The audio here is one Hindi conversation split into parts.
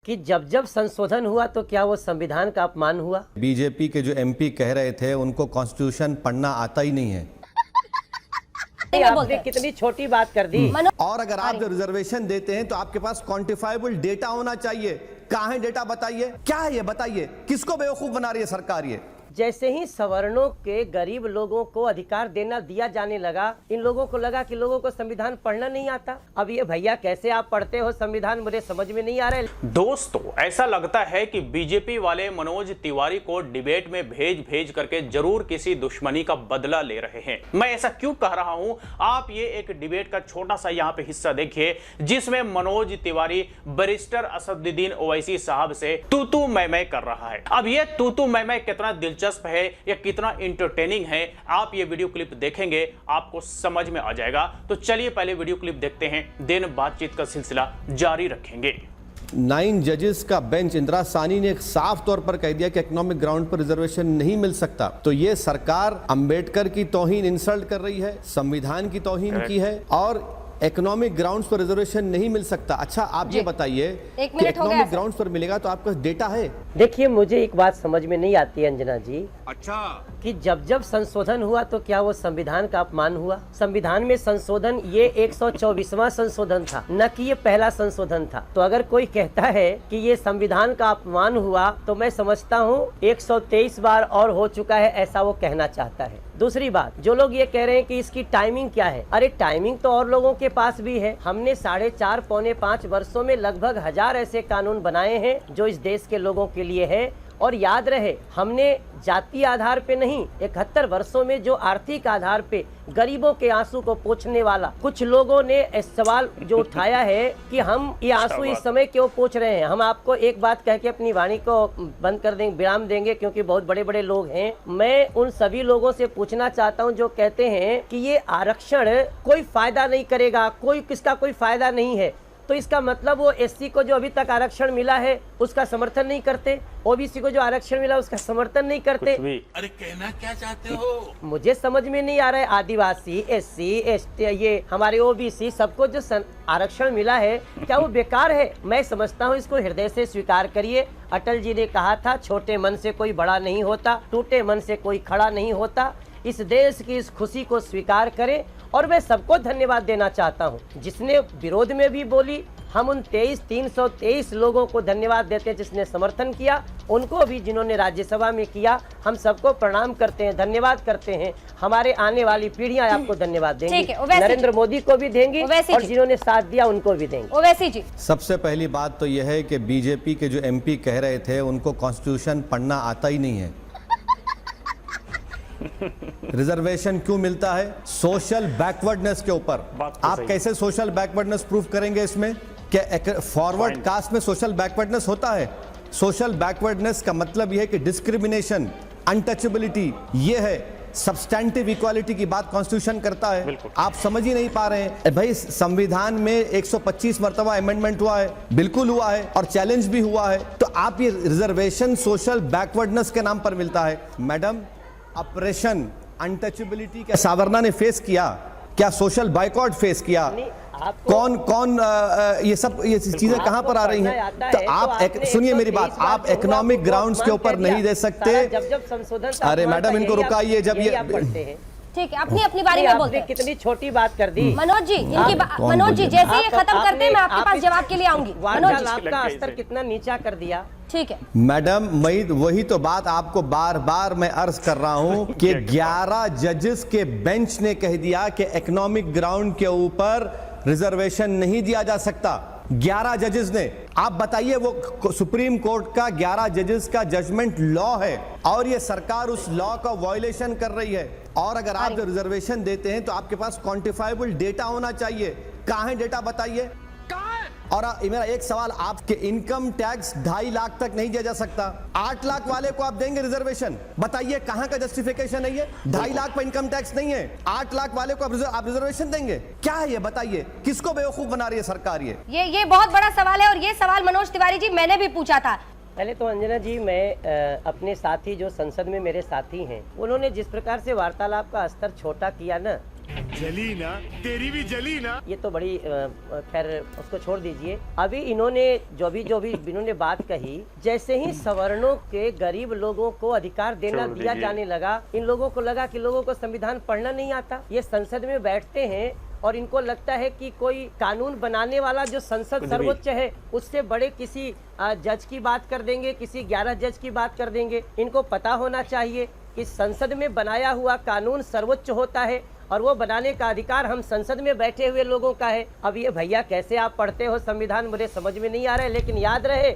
कि जब जब संशोधन हुआ तो क्या वो संविधान का अपमान हुआ? बीजेपी के जो एमपी कह रहे थे उनको कॉन्स्टिट्यूशन पढ़ना आता ही नहीं है। आपने कितनी छोटी बात कर दी। और अगर आप जो रिजर्वेशन देते हैं तो आपके पास क्वांटिफाइबल डेटा होना चाहिए। कहाँ है डेटा? बताइए, क्या है ये बताइए। किसको बेवकूफ बना रही है सरकार? ये जैसे ही सवर्णों के गरीब लोगों को अधिकार दिया जाने लगा, इन लोगों को लगा कि लोगों को संविधान पढ़ना नहीं आता। अब ये भैया कैसे आप पढ़ते हो संविधान, मुझे समझ में नहीं आ रहा है। दोस्तों, ऐसा लगता है कि बीजेपी वाले मनोज तिवारी को डिबेट में भेज करके जरूर किसी दुश्मनी का बदला ले रहे हैं। मैं ऐसा क्यों कह रहा हूं, आप ये एक डिबेट का छोटा सा यहाँ पे हिस्सा देखिए, जिसमें मनोज तिवारी बैरिस्टर असदुद्दीन ओवैसी साहब से तू मैं कर रहा है। अब ये तू मैं कितना दिलचस्प है या कितना इंटरटेनिंग है, आप ये वीडियो क्लिप देखेंगे आपको समझ में आ जाएगा। तो चलिए पहले वीडियो क्लिप देखते हैं, देन बातचीत का सिलसिला जारी रखेंगे। 9 जजेस का बेंच इंदिरा साहनी ने एक साफ तौर पर कह दिया कि इकोनॉमिक ग्राउंड पर रिजर्वेशन नहीं मिल सकता। तो ये सरकार अंबेडकर की तौहीन, इंसल्ट कर रही है, संविधान की तौहीन की है और इकोनॉमिक ग्राउंड्स पर रिजर्वेशन नहीं मिल सकता। अच्छा आप ये बताइए कि इकोनॉमिक ग्राउंड्स पर मिलेगा तो आपका डेटा है? देखिए, मुझे एक बात समझ में नहीं आती है अंजना जी। अच्छा, कि जब जब संशोधन हुआ तो क्या वो संविधान का अपमान हुआ? संविधान में संशोधन ये 124वां संशोधन था, न कि ये पहला संशोधन था। तो अगर कोई कहता है कि ये संविधान का अपमान हुआ तो मैं समझता हूँ 123 बार और हो चुका है, ऐसा वो कहना चाहता है। दूसरी बात, जो लोग ये कह रहे हैं कि इसकी टाइमिंग क्या है, अरे टाइमिंग तो और लोगों के पास भी है। हमने 4.5 पौने 5 वर्षों में लगभग 1000 ऐसे कानून बनाए हैं जो इस देश के लोगों के लिए है। और याद रहे, हमने जातीय आधार पे नहीं, 71 वर्षों में जो आर्थिक आधार पे गरीबों के आंसू को पोंछने वाला, कुछ लोगों ने इस सवाल जो उठाया है कि हम ये आंसू इस समय क्यों पोंछ रहे हैं। हम आपको एक बात कह के अपनी वाणी को बंद कर देंगे, विराम देंगे, क्योंकि बहुत बड़े बड़े लोग हैं। मैं उन सभी लोगों से पूछना चाहता हूं जो कहते हैं कि ये आरक्षण कोई फायदा नहीं करेगा, किसका कोई फायदा नहीं है, तो इसका मतलब वो एससी को जो अभी तक आरक्षण मिला है उसका समर्थन नहीं करते, ओबीसी को जो आरक्षण मिला उसका समर्थन नहीं करते। अरे कहना क्या चाहते हो? मुझे समझ में नहीं आ रहा है। आदिवासी, एससी, एसटी, ये हमारे ओबीसी, सबको जो आरक्षण मिला है क्या वो बेकार है? मैं समझता हूँ इसको हृदय से स्वीकार करिए। अटल जी ने कहा था, छोटे मन से कोई बड़ा नहीं होता, टूटे मन से कोई खड़ा नहीं होता। इस देश की इस खुशी को स्वीकार करें। और मैं सबको धन्यवाद देना चाहता हूं जिसने विरोध में भी बोली। हम उन 323 लोगों को धन्यवाद देते हैं जिसने समर्थन किया, उनको भी जिन्होंने राज्यसभा में किया। हम सबको प्रणाम करते हैं, धन्यवाद करते हैं। हमारे आने वाली पीढ़ियां आपको धन्यवाद देंगी, नरेंद्र मोदी को भी देंगी और जिन्होंने साथ दिया उनको भी देंगे। ओवैसी जी, सबसे पहली बात तो यह है कि बीजेपी के जो एमपी कह रहे थे उनको कॉन्स्टिट्यूशन पढ़ना आता ही नहीं है। रिजर्वेशन क्यों मिलता है? सोशल बैकवर्डनेस के ऊपर। आप कैसे सोशल बैकवर्डनेस प्रूव करेंगे इसमें? क्या फॉरवर्ड कास्ट में सोशल बैकवर्डनेस होता है? सोशल बैकवर्डनेस का मतलब यह है कि डिस्क्रिमिनेशन, अनटचेबिलिटी, ये है। सब्सटैंटिव इक्वालिटी की बात कॉन्स्टिट्यूशन करता है। आप समझ ही नहीं पा रहे हैं भाई। संविधान में 125 मर्तबा अमेंडमेंट हुआ है, बिल्कुल हुआ है और चैलेंज भी हुआ है। तो आप ये रिजर्वेशन सोशल बैकवर्डनेस के नाम पर मिलता है। मैडम, ऑपरेशन अनटचेबिलिटी क्या सावरना ने फेस किया? क्या सोशल बाइकॉट फेस किया? कौन ये चीजें कहां पर आ रही हैं? तो आप सुनिए मेरी बात, आप इकोनॉमिक ग्राउंड्स के ऊपर नहीं दे सकते। जब संशोधन, अरे मैडम इनको रुकाइए। जब ये ठीक है, अपनी बारी में बोलते हैं। कितनी छोटी बात कर दी मनोज जी। मनोज जी, जैसे ये खत्म करते हैं मैं आपके पास जवाब के लिए आऊंगी। मनोज जी, आपका स्तर कितना नीचा कर दिया। ठीक है मैडम, वही तो बात आपको बार बार मैं अर्ज कर रहा हूं कि 11 जजेस के बेंच ने कह दिया कि इकोनॉमिक ग्राउंड के ऊपर रिजर्वेशन नहीं दिया जा सकता। 11 जजेस ने। आप बताइए, वो सुप्रीम कोर्ट का 11 जजेस का जजमेंट लॉ है और ये सरकार उस लॉ का वायलेशन कर रही है। और अगर आप जो रिजर्वेशन देते हैं तो आपके पास क्वांटिफाइबल डेटा होना चाहिए। कहां है डेटा? बताइए। और मेरा एक सवाल, आपके इनकम टैक्स 2.5 लाख तक नहीं दिया जा सकता, 8 लाख वाले को आप देंगे रिजर्वेशन? बताइए कहां का जस्टिफिकेशन है ये? 2.5 लाख पर इनकम टैक्स नहीं है, 8 लाख वाले को आप रिजर्वेशन देंगे? क्या है ये बताइए? किसको बेवकूफ बना रही है सरकार? ये बहुत बड़ा सवाल है और ये सवाल मनोज तिवारी जी मैंने भी पूछा था। पहले तो अंजना जी, मैं अपने साथी जो संसद में मेरे साथी हैं, उन्होंने जिस प्रकार से वार्तालाप का स्तर छोटा किया ना, जली ना, तेरी भी जली ना। ये तो बड़ी खैर उसको छोड़ दीजिए। अभी इन्होंने जो भी इन्होंने बात कही, जैसे ही सवर्णों के गरीब लोगों को अधिकार दिया जाने लगा, इन लोगों को लगा कि लोगों को संविधान पढ़ना नहीं आता। ये संसद में बैठते हैं और इनको लगता है कि कोई कानून बनाने वाला जो संसद सर्वोच्च है उससे बड़े किसी जज की बात कर देंगे, किसी 11 जज की बात कर देंगे। इनको पता होना चाहिए कि संसद में बनाया हुआ कानून सर्वोच्च होता है और वो बनाने का अधिकार हम संसद में बैठे हुए लोगों का है। अब ये भैया कैसे आप पढ़ते हो संविधान, मुझे समझ में नहीं आ रहा है। लेकिन याद रहे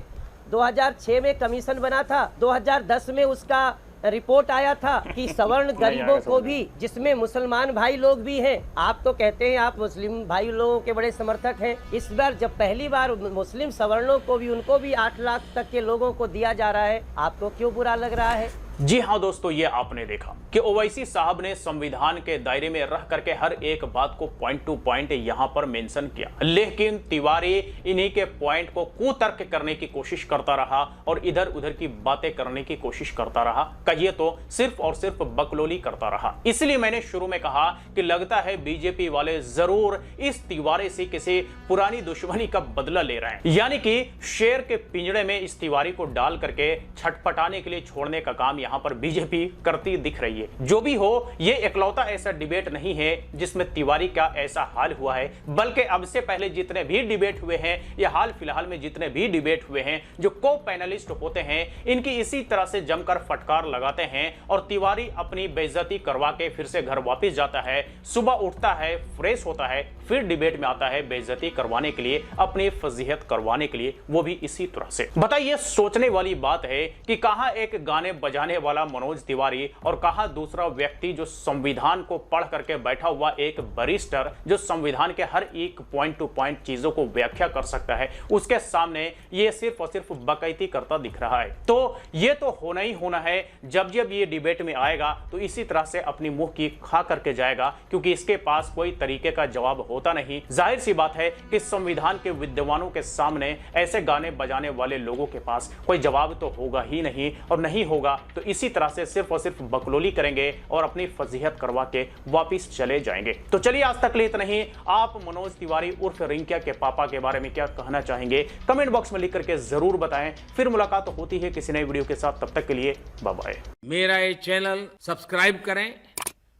2006 में कमीशन बना था, 2010 में उसका रिपोर्ट आया था कि सवर्ण गरीबों को भी, जिसमें मुसलमान भाई लोग भी हैं। आप तो कहते हैं आप मुस्लिम भाई लोगों के बड़े समर्थक हैं। इस बार जब पहली बार मुस्लिम सवर्णों को भी, उनको भी 8 लाख तक के लोगों को दिया जा रहा है, आपको क्यों बुरा लग रहा है? जी हाँ दोस्तों, ये आपने देखा कि ओवैसी साहब ने संविधान के दायरे में रह करके हर एक बात को पॉइंट टू पॉइंट यहां पर मेंशन किया, लेकिन तिवारी इन्हीं के पॉइंट को कुतर्क करने की कोशिश करता रहा और इधर उधर की बातें करने की कोशिश करता रहा, कहिए तो सिर्फ और सिर्फ बकलोली करता रहा। इसलिए मैंने शुरू में कहा कि लगता है बीजेपी वाले जरूर इस तिवारी से किसी पुरानी दुश्मनी का बदला ले रहे हैं, यानी कि शेर के पिंजड़े में इस तिवारी को डाल करके छटपटाने के लिए छोड़ने का काम यहां पर बीजेपी करती दिख रही है। जो भी हो, ये इकलौता ऐसा डिबेट नहीं है जिसमें तिवारी का ऐसा हाल हुआ है, बल्कि अब से पहले जितने भी डिबेट हुए हैं या हाल फिलहाल में जितने भी डिबेट हुए हैं, जो को पैनलिस्ट होते हैं इनकी इसी तरह से जमकर फटकार लगाते हैं और तिवारी अपनी बेइज्जती करवा के फिर से घर वापस जाता है, सुबह उठता है, फ्रेश होता है, फिर डिबेट में आता है बेइज्जती करवाने के लिए, अपनी फजीहत करवाने के लिए, वो भी इसी तरह से। बताइए, सोचने वाली बात है कि कहां एक गाने बजाने वाला मनोज तिवारी और कहां दूसरा व्यक्ति जो संविधान को पढ़ करके बैठा हुआ एक बैरिस्टर, जो संविधान के हर एक पॉइंट टू पॉइंट चीजों को व्याख्या कर सकता है, उसके सामने ये सिर्फ और सिर्फ बकैती करता दिख रहा है। तो ये तो होना ही होना है, जब जब ये डिबेट में आएगा तो इसी तरह से अपनी मुंह की खा करके जाएगा, क्योंकि इसके पास कोई तरीके का जवाब होता नहीं। जाहिर सी बात है कि संविधान के विद्वानों के सामने ऐसे गाने बजाने वाले लोगों के पास कोई जवाब तो होगा ही नहीं, और नहीं होगा तो इसी तरह से सिर्फ और सिर्फ बकलोली करेंगे और अपनी फजीहत करवा के वापिस चले जाएंगे। तो चलिए, आज तक लेते नहीं, आप मनोज तिवारी उर्फ रिंकिया के पापा के बारे में क्या कहना चाहेंगे कमेंट बॉक्स में लिख करके जरूर बताएं। फिर मुलाकात होती है किसी नए वीडियो के साथ, तब तक के लिए बाय बाय। मेरा ये चैनल सब्सक्राइब करें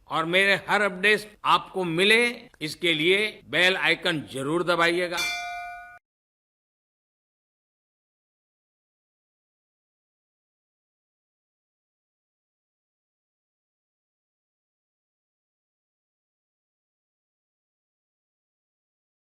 और मेरे हर अपडेट आपको मिले, इसके लिए बेल आइकन जरूर दबाइएगा।